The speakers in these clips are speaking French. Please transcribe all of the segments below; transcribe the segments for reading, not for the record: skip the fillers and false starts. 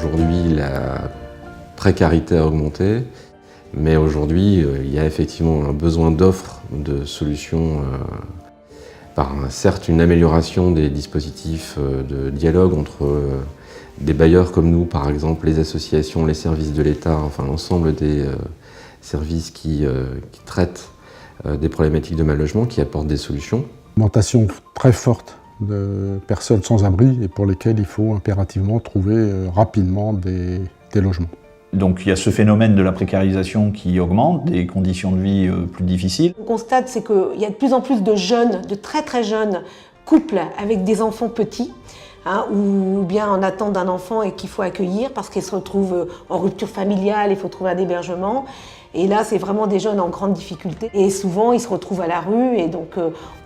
Aujourd'hui, la précarité a augmenté, mais aujourd'hui, il y a effectivement un besoin d'offres de solutions par certes une amélioration des dispositifs de dialogue entre des bailleurs comme nous, par exemple, les associations, les services de l'État, enfin l'ensemble des services qui traitent des problématiques de mal logement, qui apportent des solutions. Une augmentation très forte de personnes sans abri et pour lesquelles il faut impérativement trouver rapidement des logements. Donc il y a ce phénomène de la précarisation qui augmente, des conditions de vie plus difficiles. On constate c'est qu'il y a de plus en plus de jeunes, de très très jeunes couples avec des enfants petits, ou bien en attente d'un enfant et qu'il faut accueillir parce qu'ils se retrouvent en rupture familiale, il faut trouver un hébergement. Et là, c'est vraiment des jeunes en grande difficulté. Et souvent, ils se retrouvent à la rue et donc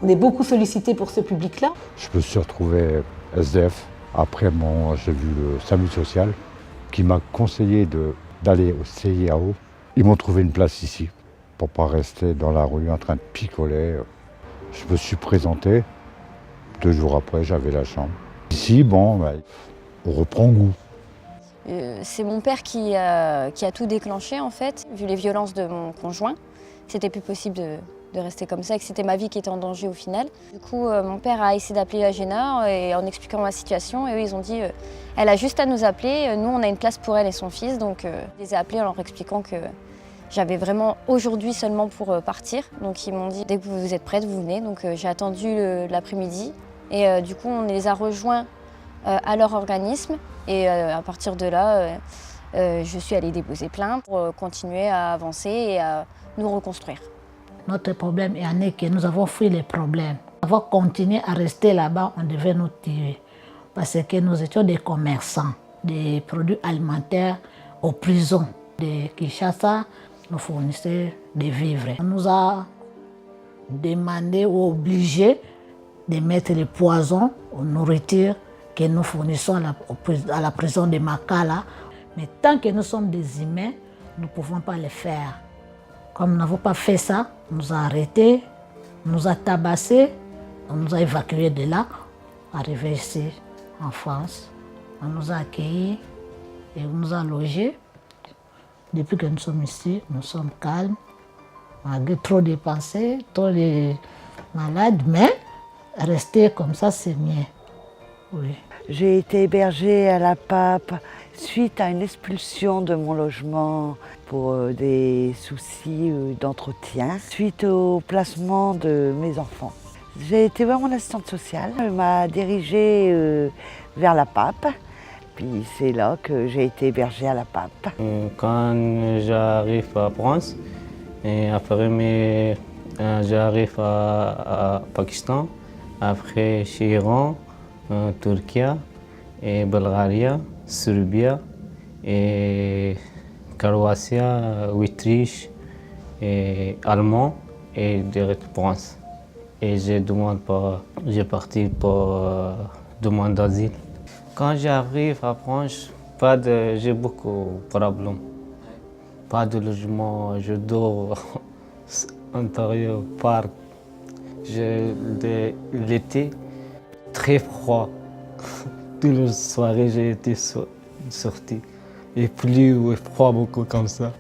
on est beaucoup sollicité pour ce public-là. Je me suis retrouvé SDF. Après, j'ai vu le SAMU social qui m'a conseillé d'aller au CIAO. Ils m'ont trouvé une place ici pour ne pas rester dans la rue en train de picoler. Je me suis présenté. 2 jours après, j'avais la chambre. Ici, on reprend goût. C'est mon père qui a tout déclenché en fait, vu les violences de mon conjoint. C'était plus possible de rester comme ça et que c'était ma vie qui était en danger au final. Du coup, mon père a essayé d'appeler l'AGENA et en expliquant ma situation, et eux ils ont dit elle a juste à nous appeler, nous on a une place pour elle et son fils. Donc je les ai appelés en leur expliquant que j'avais vraiment aujourd'hui seulement pour partir. Donc ils m'ont dit dès que vous êtes prête, vous venez. Donc j'ai attendu l'après-midi et du coup on les a rejoints à leur organisme et à partir de là, je suis allée déposer plainte pour continuer à avancer et à nous reconstruire. Notre problème est que nous avons fui les problèmes. Avant de continuer à rester là-bas, on devait nous tuer parce que nous étions des commerçants, des produits alimentaires aux prisons de Kinshasa, nous fournissaient des vivres. On nous a demandé ou obligé de mettre les poisons aux nourritures que nous fournissons à la prison de Makala. Mais tant que nous sommes des humains, nous ne pouvons pas le faire. Comme nous n'avons pas fait ça, on nous a arrêtés, on nous a tabassés, on nous a évacués de là, arrivés ici en France. On nous a accueillis et on nous a logés. Depuis que nous sommes ici, nous sommes calmes, malgré trop de pensées, trop de malades, mais rester comme ça, c'est mieux. Oui. J'ai été hébergée à la Pape suite à une expulsion de mon logement pour des soucis d'entretien, suite au placement de mes enfants. J'ai été voir mon assistante sociale, elle m'a dirigée vers la Pape, puis c'est là que j'ai été hébergée à la Pape. Quand j'arrive à France, et après j'arrive à Pakistan, après chez Iran, Turquie, et Bulgarie, Serbie, et Croatie, Autriche, et Allemand et direct France. Et j'ai parti pour demande d'asile. Quand j'arrive à France, j'ai beaucoup de problèmes. Pas de logement, je dors en intérieur, parc. L'été, très froid. Toutes les soirées, j'ai été sorti. Et plus froid, beaucoup comme ça.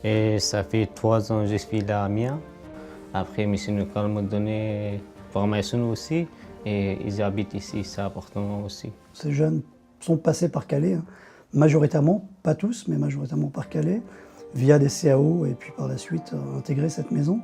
Et ça fait 3 ans que je suis là à Amiens. Après, M. Nicole m'a donné formation aussi. Et ils habitent ici, c'est important aussi. Ces jeunes sont passés par Calais, majoritairement, pas tous, mais majoritairement par Calais, via des CAO et puis par la suite intégrer cette maison.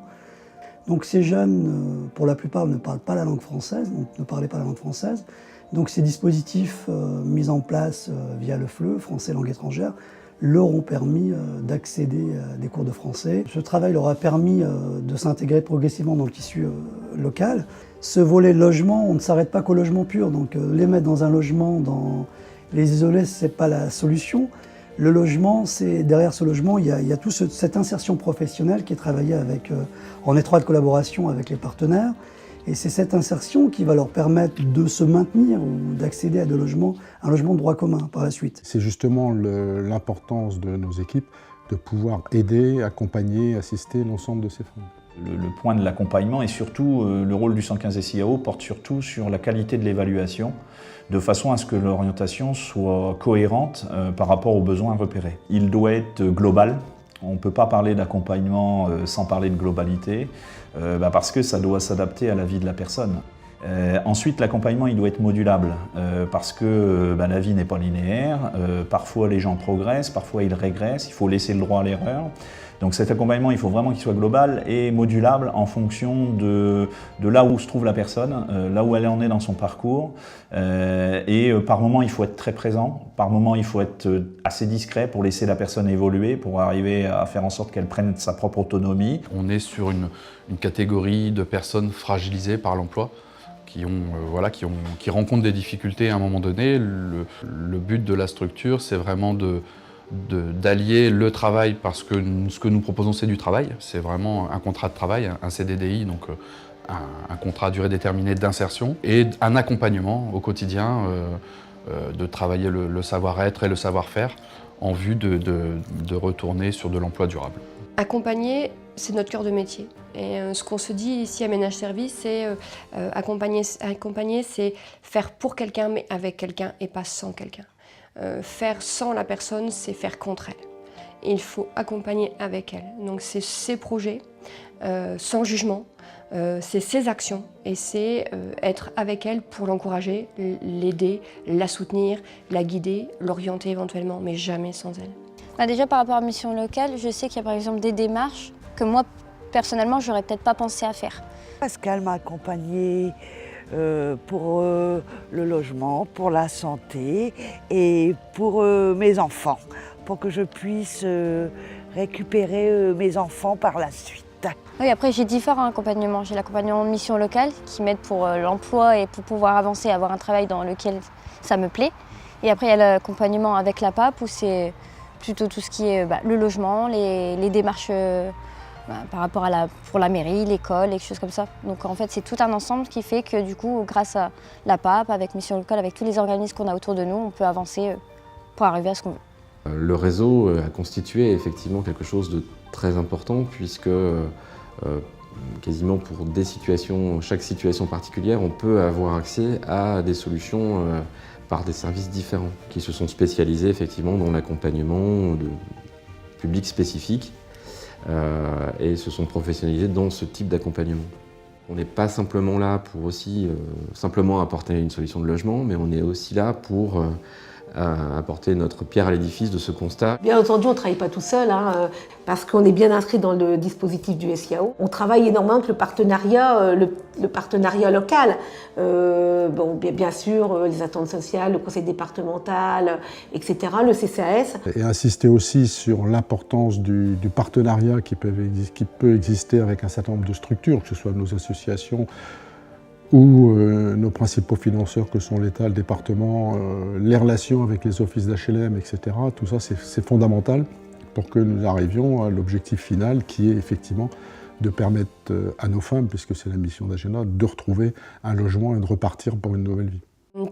Donc ces jeunes, pour la plupart, ne parlent pas la langue française, donc ne parlaient pas la langue française. Donc ces dispositifs mis en place via le FLE, français langue étrangère, leur ont permis d'accéder à des cours de français. Ce travail leur a permis de s'intégrer progressivement dans le tissu local. Ce volet logement, on ne s'arrête pas qu'au logement pur, donc les mettre dans un logement, les isoler, ce n'est pas la solution. Le logement, derrière ce logement, il y a toute cette insertion professionnelle qui est travaillée en étroite collaboration avec les partenaires. Et c'est cette insertion qui va leur permettre de se maintenir ou d'accéder à un logement de droit commun par la suite. C'est justement l'importance de nos équipes de pouvoir aider, accompagner, assister l'ensemble de ces femmes. Le point de l'accompagnement et surtout le rôle du 115 SIAO porte surtout sur la qualité de l'évaluation, de façon à ce que l'orientation soit cohérente par rapport aux besoins repérés. Il doit être global. On ne peut pas parler d'accompagnement sans parler de globalité, parce que ça doit s'adapter à la vie de la personne. Ensuite, l'accompagnement il doit être modulable, parce que la vie n'est pas linéaire, parfois les gens progressent, parfois ils régressent, il faut laisser le droit à l'erreur. Donc cet accompagnement, il faut vraiment qu'il soit global et modulable en fonction de là où se trouve la personne, là où elle en est dans son parcours. Et par moment, il faut être très présent, par moment, il faut être assez discret pour laisser la personne évoluer, pour arriver à faire en sorte qu'elle prenne sa propre autonomie. On est sur une catégorie de personnes fragilisées par l'emploi, qui rencontrent des difficultés à un moment donné. Le but de la structure, c'est vraiment d'allier le travail, parce que ce que nous proposons, c'est du travail. C'est vraiment un contrat de travail, un CDDI, donc un contrat à durée déterminée d'insertion, et un accompagnement au quotidien, de travailler le savoir-être et le savoir-faire en vue de retourner sur de l'emploi durable. Accompagner, c'est notre cœur de métier. Et ce qu'on se dit ici à Ménage Service, c'est accompagner, c'est faire pour quelqu'un, mais avec quelqu'un et pas sans quelqu'un. Faire sans la personne, c'est faire contre elle. Et il faut accompagner avec elle. Donc c'est ses projets, sans jugement, c'est ses actions, et c'est être avec elle pour l'encourager, l'aider, la soutenir, la guider, l'orienter éventuellement, mais jamais sans elle. Déjà par rapport à Mission Locale, je sais qu'il y a par exemple des démarches que moi, personnellement, j'aurais peut-être pas pensé à faire. Pascal m'a accompagnée pour le logement, pour la santé et pour mes enfants, pour que je puisse récupérer mes enfants par la suite. Oui, après j'ai différents accompagnements. J'ai l'accompagnement de Mission Locale qui m'aide pour l'emploi et pour pouvoir avancer, avoir un travail dans lequel ça me plaît. Et après il y a l'accompagnement avec la PAP où c'est plutôt tout ce qui est le logement, les démarches par rapport pour la mairie, l'école, et quelque chose comme ça. Donc en fait c'est tout un ensemble qui fait que du coup grâce à la PAP, avec Mission Locale, avec tous les organismes qu'on a autour de nous, on peut avancer pour arriver à ce qu'on veut. Le réseau a constitué effectivement quelque chose de très important, puisque quasiment pour chaque situation particulière, on peut avoir accès à des solutions par des services différents qui se sont spécialisés effectivement dans l'accompagnement de publics spécifiques et se sont professionnalisés dans ce type d'accompagnement. On n'est pas simplement là pour aussi simplement apporter une solution de logement, mais on est aussi là pour apporter notre pierre à l'édifice de ce constat. Bien entendu, on ne travaille pas tout seul, parce qu'on est bien inscrit dans le dispositif du SIAO. On travaille énormément avec le partenariat local. Bien sûr, les attentes sociales, le conseil départemental, etc., le CCAS. Et insister aussi sur l'importance du partenariat qui peut exister avec un certain nombre de structures, que ce soit nos associations, ou nos principaux financeurs que sont l'État, le département, les relations avec les offices d'HLM, etc. Tout ça, c'est fondamental pour que nous arrivions à l'objectif final qui est effectivement de permettre à nos femmes, puisque c'est la mission d'Agena, de retrouver un logement et de repartir pour une nouvelle vie.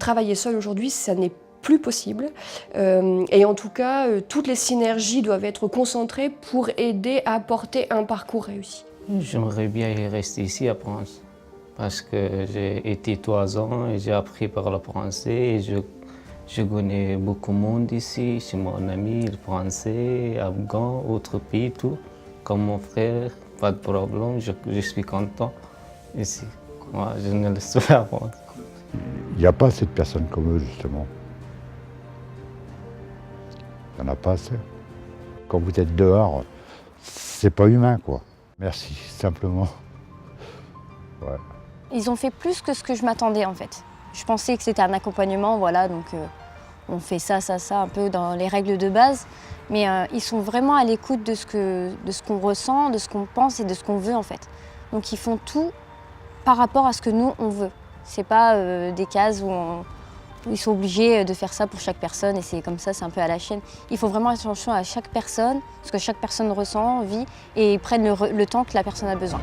Travailler seul aujourd'hui, ça n'est plus possible. Et en tout cas, toutes les synergies doivent être concentrées pour aider à apporter un parcours réussi. J'aimerais bien rester ici à Provence, parce que j'ai été 3 ans et j'ai appris à parler français et je connais beaucoup de monde ici. J'ai mon ami, le français, afghan, autres pays, tout. Comme mon frère, pas de problème, je suis content ici. Moi, je ne le sais pas. Il n'y a pas assez de personnes comme eux, justement. Il n'y en a pas assez. Quand vous êtes dehors, c'est pas humain, quoi. Merci, simplement. Ouais. Ils ont fait plus que ce que je m'attendais en fait. Je pensais que c'était un accompagnement, voilà, donc on fait ça, un peu dans les règles de base. Mais ils sont vraiment à l'écoute de ce qu'on ressent, de ce qu'on pense et de ce qu'on veut en fait. Donc ils font tout par rapport à ce que nous on veut. C'est pas des cases où ils sont obligés de faire ça pour chaque personne et c'est comme ça, c'est un peu à la chaîne. Il faut vraiment attention à chaque personne, ce que chaque personne ressent, vit et ils prennent le temps que la personne a besoin.